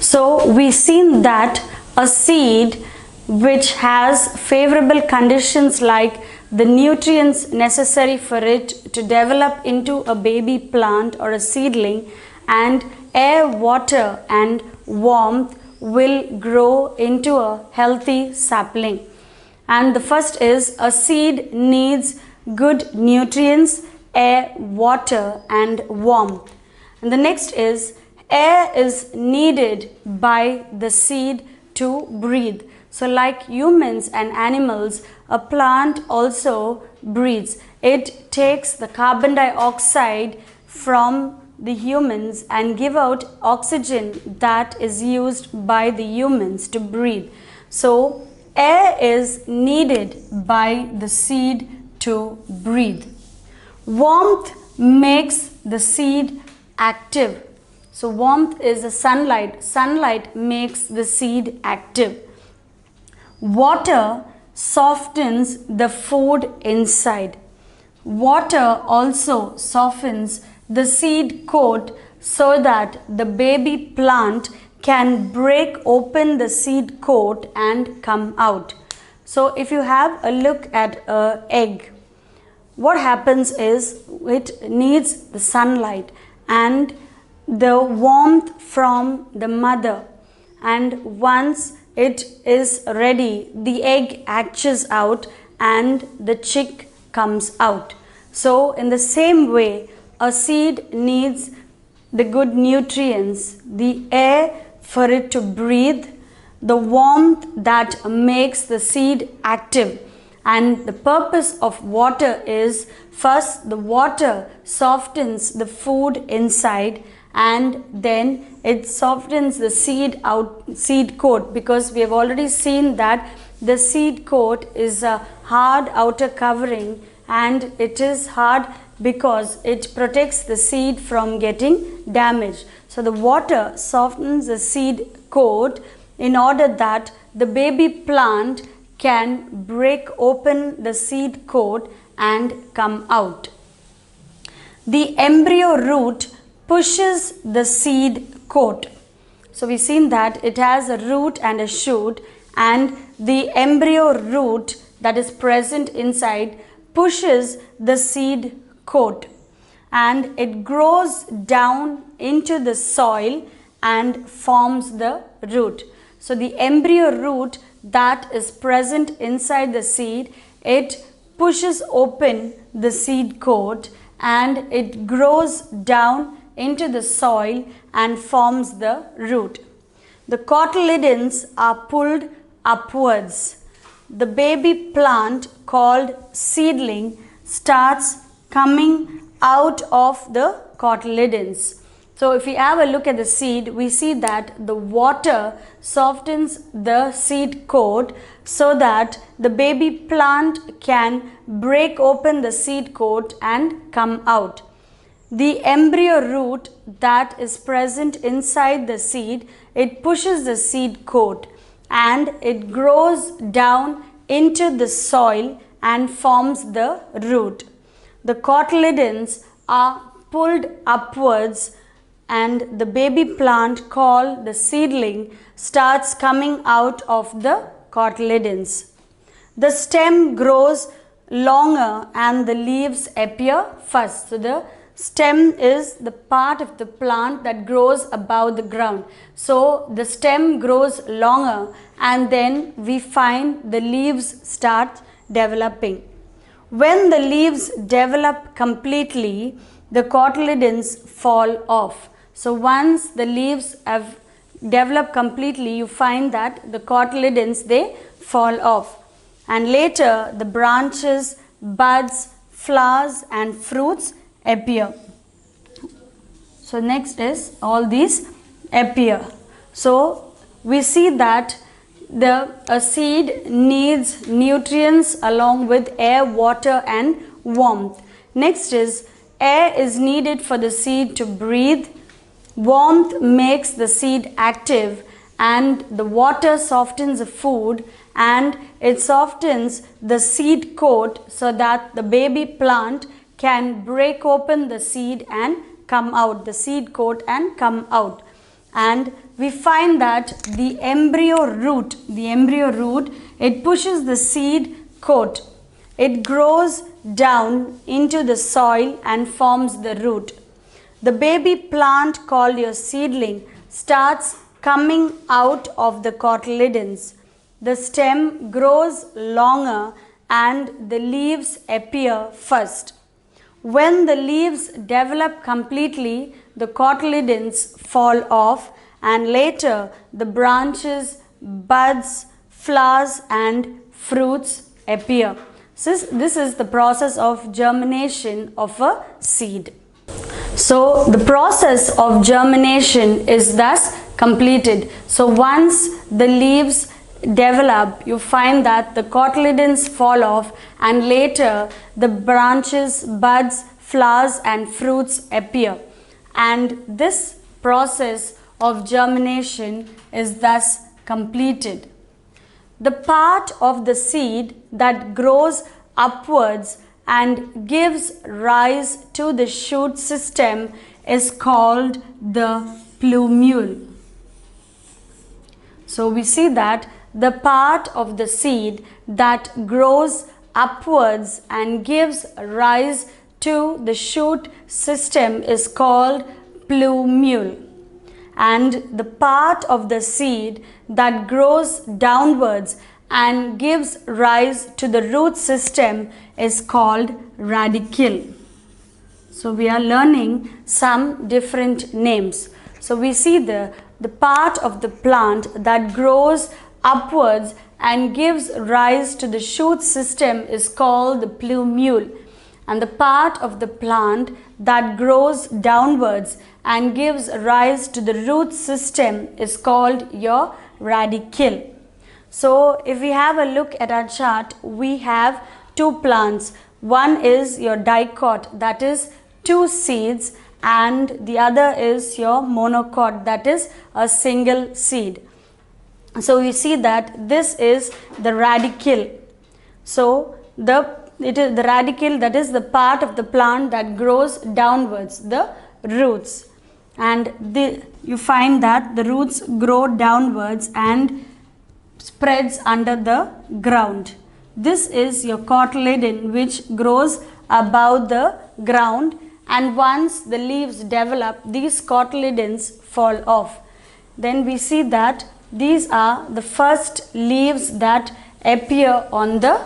So we've seen that a seed which has favorable conditions like the nutrients necessary for it to develop into a baby plant or a seedling, and air, water and warmth will grow into a healthy sapling. And the first is a seed needs good nutrients, air, water and warmth. And the next is air is needed by the seed to breathe. So like humans and animals, a plant also breathes. It takes the carbon dioxide from the humans and give out oxygen that is used by the humans to breathe. So air is needed by the seed to breathe. Warmth makes the seed active. So warmth is the sunlight. Sunlight makes the seed active. Water softens the food inside. Water also softens the seed coat so that the baby plant can break open the seed coat and come out. So if you have a look at an egg, what happens is it needs the sunlight and the warmth from the mother, and once it is ready, the egg hatches out and the chick comes out. So in the same way, a seed needs the good nutrients, the air for it to breathe, the warmth that makes the seed active. And the purpose of water is, first the water softens the food inside, and then it softens the seed coat, because we have already seen that the seed coat is a hard outer covering, and it is hard because it protects the seed from getting damaged. So the water softens the seed coat in order that the baby plant can break open the seed coat and come out. The embryo root pushes the seed coat. So we've seen that it has a root and a shoot, and the embryo root that is present inside pushes the seed coat, and it grows down into the soil and forms the root. So the embryo root that is present inside the seed, it pushes open the seed coat and it grows down into the soil and forms the root. The cotyledons are pulled upwards. The baby plant called seedling starts coming out of the cotyledons. So if we have a look at the seed, we see that the water softens the seed coat so that the baby plant can break open the seed coat and come out. The embryo root that is present inside the seed, it pushes the seed coat and it grows down into the soil and forms the root. The cotyledons are pulled upwards and the baby plant called the seedling starts coming out of the cotyledons. The stem grows longer and the leaves appear first. So the stem is the part of the plant that grows above the ground. So the stem grows longer and then we find the leaves start developing. When the leaves develop completely, the cotyledons fall off. So once the leaves have developed completely, you find that the cotyledons, they fall off. And later the branches, buds, flowers and fruits appear. So next is all these appear. So we see that a seed needs nutrients along with air, water and warmth. Next is air is needed for the seed to breathe. Warmth makes the seed active and the water softens the food and it softens the seed coat so that the baby plant can break open the seed and come out, the seed coat and come out. and we find that the embryo root, it pushes the seed coat. It grows down into the soil and forms the root. The baby plant called your seedling starts coming out of the cotyledons. The stem grows longer and the leaves appear first. When the leaves develop completely, the cotyledons fall off and later the branches, buds, flowers and fruits appear. So this is the process of germination of a seed. So the process of germination is thus completed. So once the leaves develop, you find that the cotyledons fall off and later the branches, buds, flowers and fruits appear. And this process of germination is thus completed. The part of the seed that grows upwards and gives rise to the shoot system is called the plumule. So we see that the part of the seed that grows upwards and gives rise to the shoot system is called plumule, and the part of the seed that grows downwards and gives rise to the root system is called radicule. So we are learning some different names. So we see the part of the plant that grows upwards and gives rise to the shoot system is called the plumule, and the part of the plant that grows downwards and gives rise to the root system is called your radicule. So if we have a look at our chart, we have two plants. One is your dicot, that is two seeds, and the other is your monocot, that is a single seed. So you see that this is the radicule. So it is the radicule, that is the part of the plant that grows downwards, the roots, and you find that the roots grow downwards and spreads under the ground. This is your cotyledon, which grows above the ground, and once the leaves develop, these cotyledons fall off. Then we see that these are the first leaves that appear on the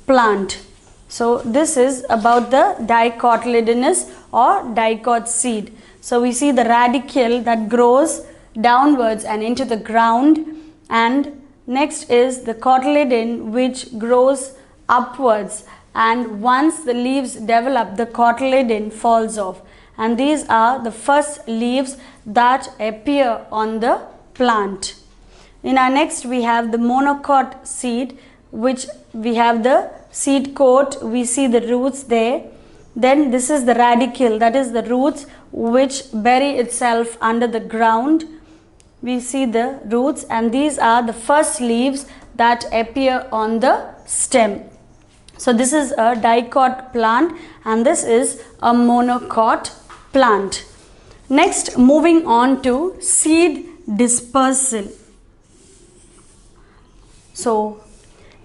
plant. So this is about the dicotyledonous or dicot seed. So we see the radicule that grows downwards and into the ground, and next is the cotyledon which grows upwards, and once the leaves develop, the cotyledon falls off, and these are the first leaves that appear on the plant. In our next we have the monocot seed, which we have the seed coat, we see the roots there. Then this is the radicule, that is the roots which bury itself under the ground. We see the roots, and these are the first leaves that appear on the stem. So this is a dicot plant and this is a monocot plant. Next, moving on to seed dispersal. So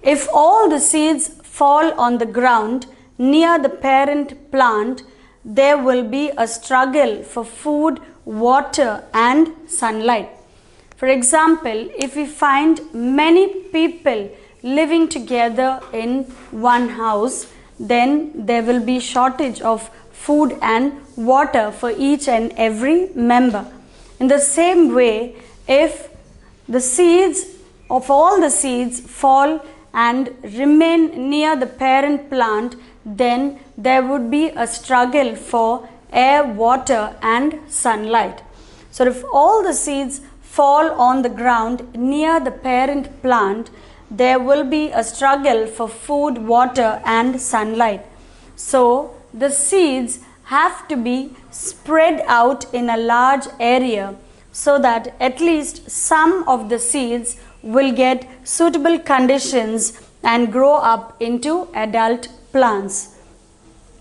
if all the seeds fall on the ground near the parent plant, there will be a struggle for food, water and sunlight. For example, if we find many people living together in one house, then there will be shortage of food and water for each and every member. In the same way, if the seeds of all the seeds fall and remain near the parent plant, then there would be a struggle for air, water and sunlight. So if all the seeds fall on the ground near the parent plant, there will be a struggle for food, water and sunlight. So the seeds have to be spread out in a large area so that at least some of the seeds will get suitable conditions and grow up into adult plants.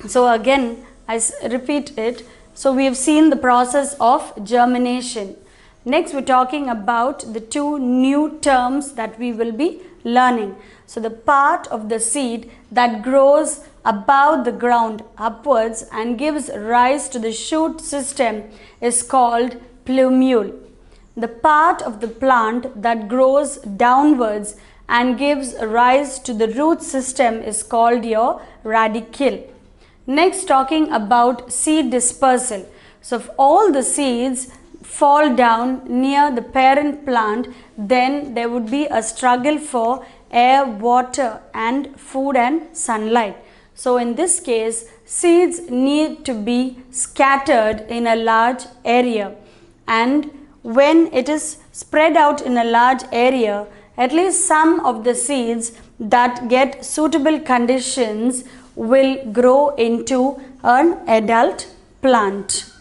So again, I repeat it. So we have seen the process of germination. Next, we're talking about the two new terms that we will be learning. So, the part of the seed that grows above the ground upwards and gives rise to the shoot system is called plumule. The part of the plant that grows downwards and gives rise to the root system is called your radicule. Next, talking about seed dispersal. So, if all the seeds fall down near the parent plant, then there would be a struggle for air, water and food and sunlight. So, in this case, seeds need to be scattered in a large area, and when it is spread out in a large area, at least some of the seeds that get suitable conditions will grow into an adult plant.